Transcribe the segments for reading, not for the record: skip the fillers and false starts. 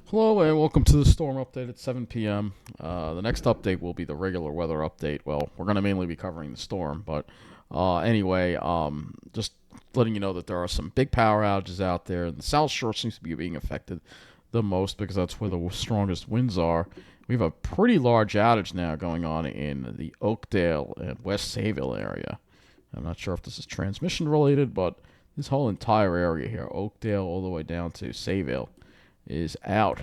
Hello and welcome to the storm update at 7 p.m. The next update will be the regular weather update. Well, we're going to mainly be covering the storm, but anyway, just letting you know that there are some big power outages out there, and the South Shore seems to be being affected the most because that's where the strongest winds are. We have a pretty large outage now going on in the Oakdale and West Sayville area. I'm not sure if this is transmission related, but this whole entire area here, Oakdale all the way down to Sayville, is out.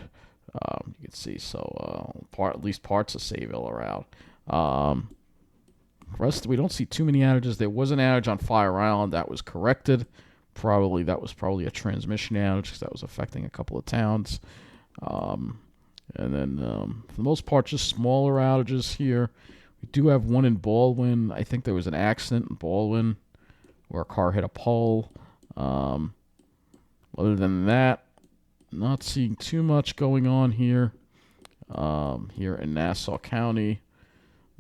You can see, so at least parts of Sayville are out. Um, Rest, we don't see too many outages. There was an outage on Fire Island that was corrected. That was probably a transmission outage because that was affecting a couple of towns. Um, and then for the most part, just smaller outages here. We do have one in Baldwin. I think there was an accident in Baldwin where a car hit a pole. Um, Other than that, not seeing too much going on here. Here in Nassau County,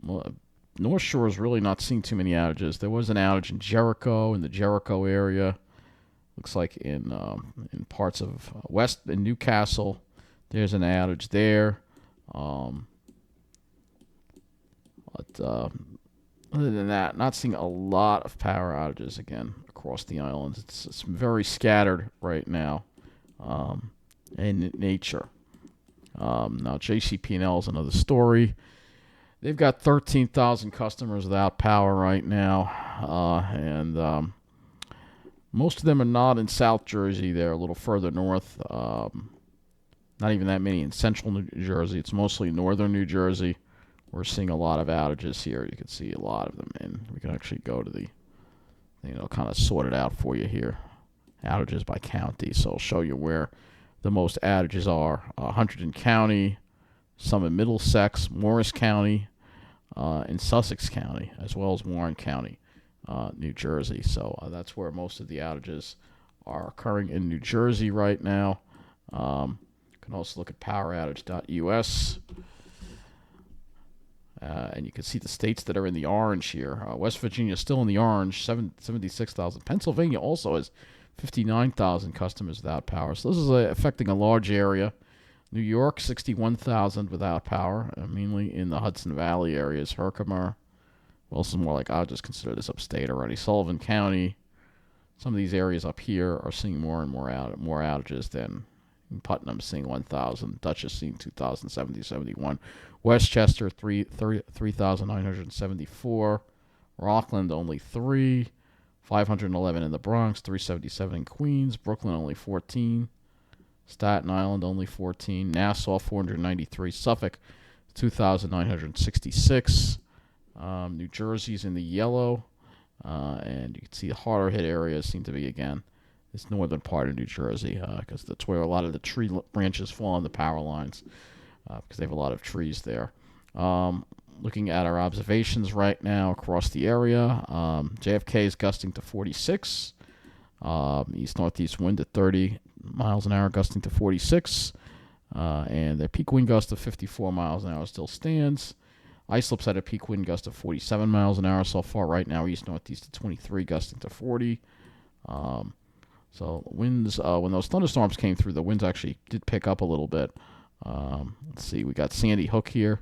North Shore is really not seeing too many outages. There was an outage in Jericho, in the Jericho area. Looks like in parts of West in Newcastle, there's an outage there. But other than that, not seeing a lot of power outages again across the island. It's very scattered right now in nature. Now, JCP&L is another story. They've got 13,000 customers without power right now, and most of them are not in South Jersey. They're a little further north. Not even that many in central New Jersey. It's mostly northern New Jersey. We're seeing a lot of outages here. You can see a lot of them, and we can actually go to the, kind of sort it out for you here. Outages by county. So I'll show you where the most outages are. Hunterdon County, some in Middlesex, Morris County, in Sussex County, as well as Warren County, New Jersey. So that's where most of the outages are occurring in New Jersey right now. You can also look at poweroutage.us. And you can see the states that are in the orange here. West Virginia is still in the orange, 76,000. Pennsylvania also has 59,000 customers without power. So this is affecting a large area. New York, 61,000 without power, mainly in the Hudson Valley areas. Herkimer. Well, this is more like, I'll just consider this upstate already. Sullivan County. Some of these areas up here are seeing more and more outages than Putnam, seeing 1,000. Dutchess seeing 2,070, 71. Westchester, 3,974. Rockland, only 3. 511 in the Bronx, 377 in Queens. Brooklyn, only 14. Staten Island, only 14. Nassau, 493. Suffolk, 2,966. New Jersey's in the yellow. And you can see the harder hit areas seem to be, again, this northern part of New Jersey, because that's where a lot of the tree branches fall on the power lines, because they have a lot of trees there. Looking at our observations right now across the area, JFK is gusting to 46. East-northeast wind at 30 miles an hour, gusting to 46. And their peak wind gust of 54 miles an hour still stands. Islip's had a peak wind gust of 47 miles an hour so far right now, east-northeast at 23, gusting to 40. So winds, when those thunderstorms came through, the winds actually did pick up a little bit. Let's see, we got Sandy Hook here.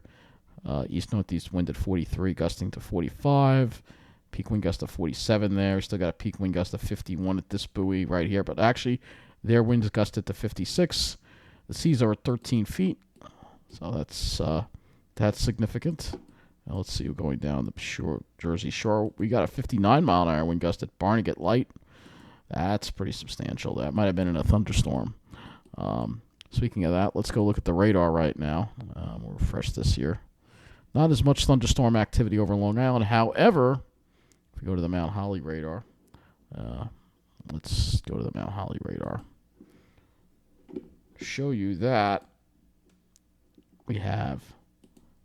East-northeast wind at 43, gusting to 45. Peak wind gust of 47 there. Still got a peak wind gust of 51 at this buoy right here. But actually, their winds gusted to 56. The seas are at 13 feet. So that's significant. Now let's see, we're going down the Jersey Shore. We got a 59 mile an hour wind gust at Barnegat Light. That's pretty substantial. That might have been in a thunderstorm. Speaking of that, let's go look at the radar right now. We'll refresh this here. Not as much thunderstorm activity over Long Island. However, if we go to the Mount Holly radar, let's go to the Mount Holly radar. Show you that we have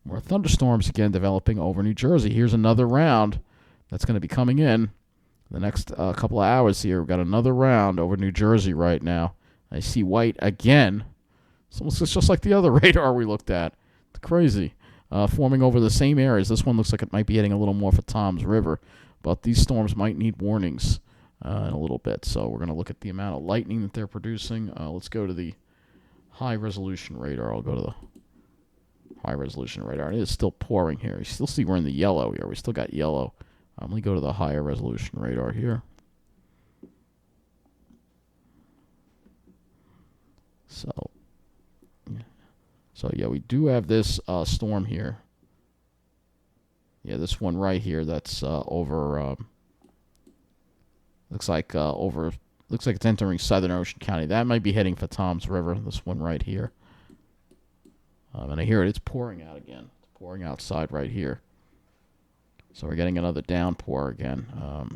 more thunderstorms again developing over New Jersey. Here's another round that's going to be coming in the next couple of hours here. We've got another round over New Jersey right now. I see white again. It's almost just like the other radar we looked at. It's crazy. Forming over the same areas. This one looks like it might be heading a little more for Tom's River, but these storms might need warnings in a little bit. So we're going to look at the amount of lightning that they're producing. Let's go to the high resolution radar. I'll go to the high resolution radar. It is still pouring here. You still see we're in the yellow here. We still got yellow. Let me go to the higher resolution radar here. So yeah, we do have this storm here. Yeah, this one right here. That's over. Looks like it's entering Southern Ocean County. That might be heading for Tom's River. This one right here. And I hear it. It's pouring out again. It's pouring outside right here. So we're getting another downpour again.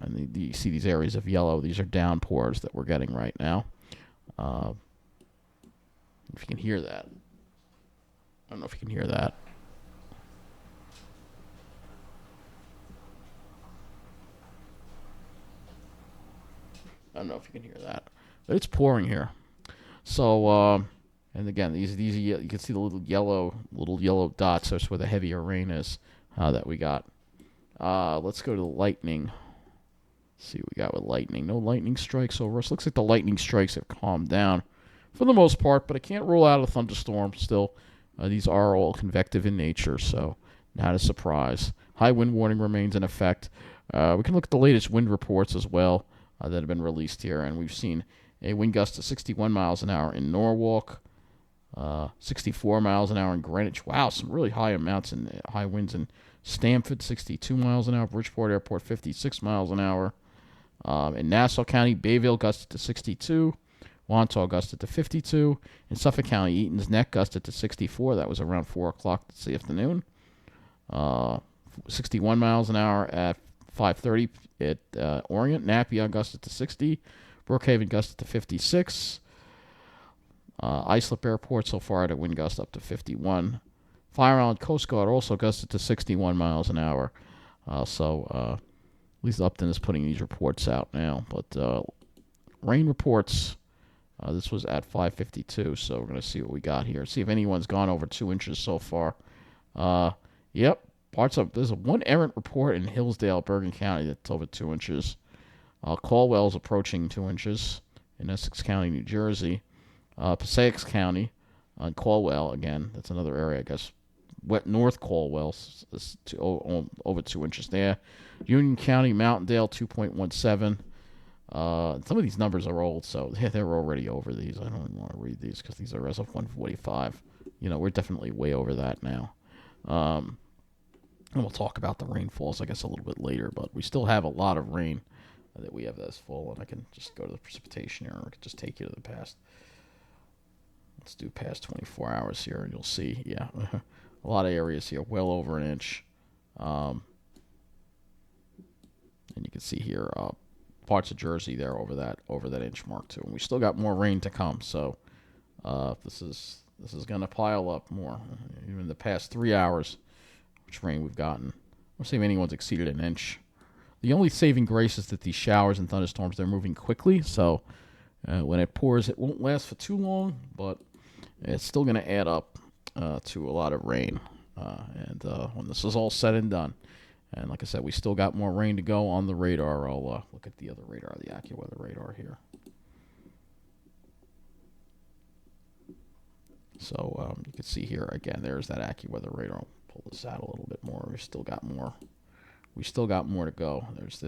And you see these areas of yellow. These are downpours that we're getting right now. If you can hear that. I don't know if you can hear that. I don't know if you can hear that. But it's pouring here. So, and again, these you can see the little yellow dots. That's where the heavier rain is that we got. Let's go to the lightning. See what we got with lightning. No lightning strikes over us. Looks like the lightning strikes have calmed down for the most part, but I can't rule out a thunderstorm still. These are all convective in nature, so not a surprise. High wind warning remains in effect. We can look at the latest wind reports as well that have been released here, and we've seen a wind gust of 61 miles an hour in Norwalk, 64 miles an hour in Greenwich. Wow, some really high amounts in high winds in Stamford, 62 miles an hour. Bridgeport Airport, 56 miles an hour. In Nassau County, Bayville gusted to 62. Wantagh gusted to 52. In Suffolk County, Eaton's Neck gusted to 64. That was around 4 o'clock this afternoon. 61 miles an hour at 5:30 at Orient. Napier gusted to 60. Brookhaven gusted to 56. Islip Airport so far had a wind gust up to 51. Fire Island Coast Guard also gusted to 61 miles an hour. At least Upton is putting these reports out now. But rain reports, this was at 5:52, so we're going to see what we got here. See if anyone's gone over 2 inches so far. Yep, there's one errant report in Hillsdale, Bergen County that's over 2 inches. Caldwell's approaching 2 inches in Essex County, New Jersey. Passaic County on Caldwell, again, that's another area, I guess. North Caldwell is over 2 inches there. Union County, Mountaindale, 2.17. Some of these numbers are old, so they're already over these. I don't even want to read these because these are as of 145. We're definitely way over that now. And we'll talk about the rainfalls, I guess, a little bit later, but we still have a lot of rain that we have that's full, and I can just go to the precipitation here, or I can just take you to the past. Let's do past 24 hours here, and you'll see, yeah, a lot of areas here, well over an inch. And you can see here parts of Jersey there over that inch mark too. And we still got more rain to come, so this is going to pile up more. Even in the past 3 hours, which rain we've gotten, we'll see if anyone's exceeded an inch. The only saving grace is that these showers and thunderstorms, they're moving quickly, so when it pours, it won't last for too long, but it's still going to add up to a lot of rain. And when this is all said and done, and like I said, we still got more rain to go on the radar. I'll look at the other radar, the AccuWeather radar here. So you can see here, again, there's that AccuWeather radar. I'll pull this out a little bit more. We still got more to go. There's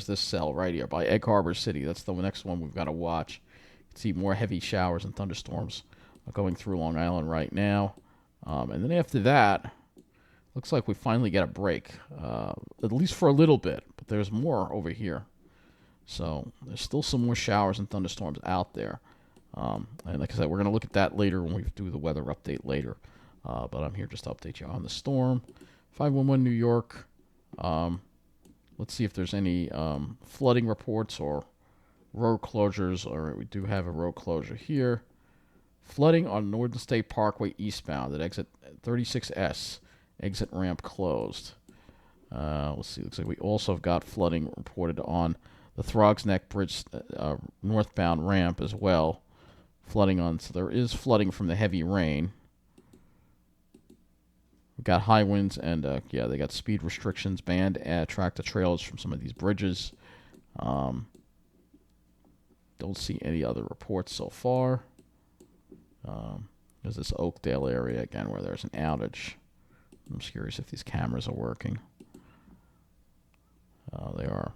this cell right here by Egg Harbor City. That's the next one we've got to watch. You can see more heavy showers and thunderstorms going through Long Island right now. And then after that, looks like we finally get a break, at least for a little bit. But there's more over here. So there's still some more showers and thunderstorms out there. And like I said, we're going to look at that later when we do the weather update later. But I'm here just to update you on the storm. 511 New York. Let's see if there's any flooding reports or road closures. All right, we do have a road closure here. Flooding on Northern State Parkway eastbound at exit 36S. Exit ramp closed. Let's see. Looks like we also have got flooding reported on the Throgs Neck Bridge northbound ramp as well. So there is flooding from the heavy rain. We've got high winds and, they got speed restrictions banned at tractor trailers from some of these bridges. Don't see any other reports so far. There's this Oakdale area again where there's an outage. I'm just curious if these cameras are working. They are.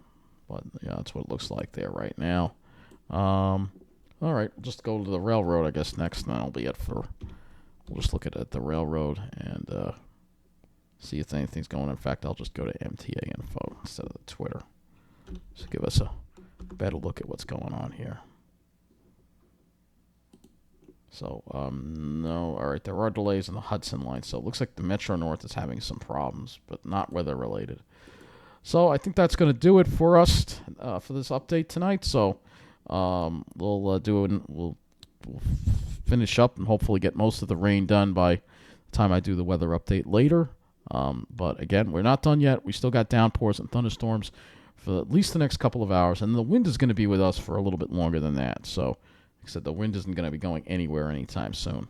But yeah, that's what it looks like there right now. All right, we'll just go to the railroad, I guess, next, and that'll be it for. We'll just look at the railroad and see if anything's going on. In fact, I'll just go to MTA info instead of the Twitter. So give us a better look at what's going on here. So, no, all right, there are delays in the Hudson line. So it looks like the Metro North is having some problems, but not weather-related. So I think that's going to do it for us for this update tonight. So we'll finish up and hopefully get most of the rain done by the time I do the weather update later. But again, we're not done yet. We still got downpours and thunderstorms for at least the next couple of hours, and the wind is going to be with us for a little bit longer than that. So, like I said, the wind isn't going to be going anywhere anytime soon,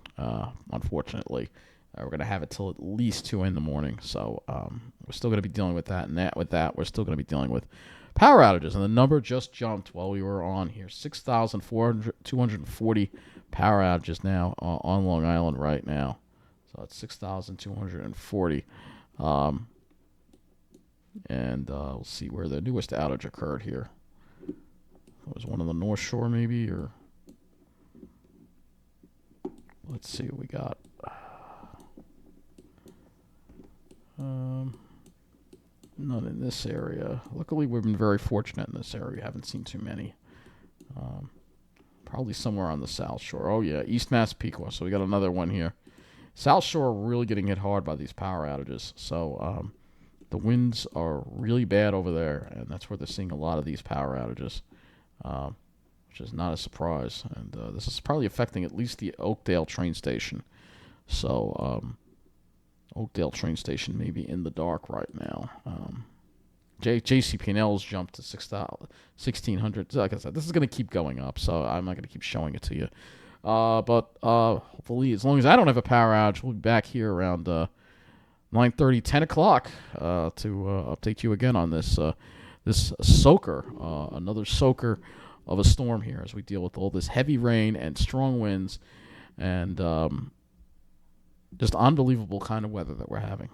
unfortunately. We're going to have it till at least 2 in the morning. So we're still going to be dealing with that. And with that, we're still going to be dealing with power outages. And the number just jumped while we were on here. 6,240 power outages now on Long Island right now. So it's 6,240. And we'll see where the newest outage occurred here. It was one on the North Shore maybe, or let's see what we got. None in this area. Luckily, we've been very fortunate in this area. We haven't seen too many. Probably somewhere on the South Shore. Oh, yeah, East Massapequa. So we got another one here. South Shore really getting hit hard by these power outages. So the winds are really bad over there, and that's where they're seeing a lot of these power outages, which is not a surprise. And this is probably affecting at least the Oakdale train station. So Oakdale train station may be in the dark right now. JCP&L's jumped to 1,600. Like I said, this is going to keep going up, so I'm not going to keep showing it to you. But hopefully, as long as I don't have a power outage, we'll be back here around 9:30, 10 o'clock to update you again on this soaker, another soaker of a storm here as we deal with all this heavy rain and strong winds and just unbelievable kind of weather that we're having.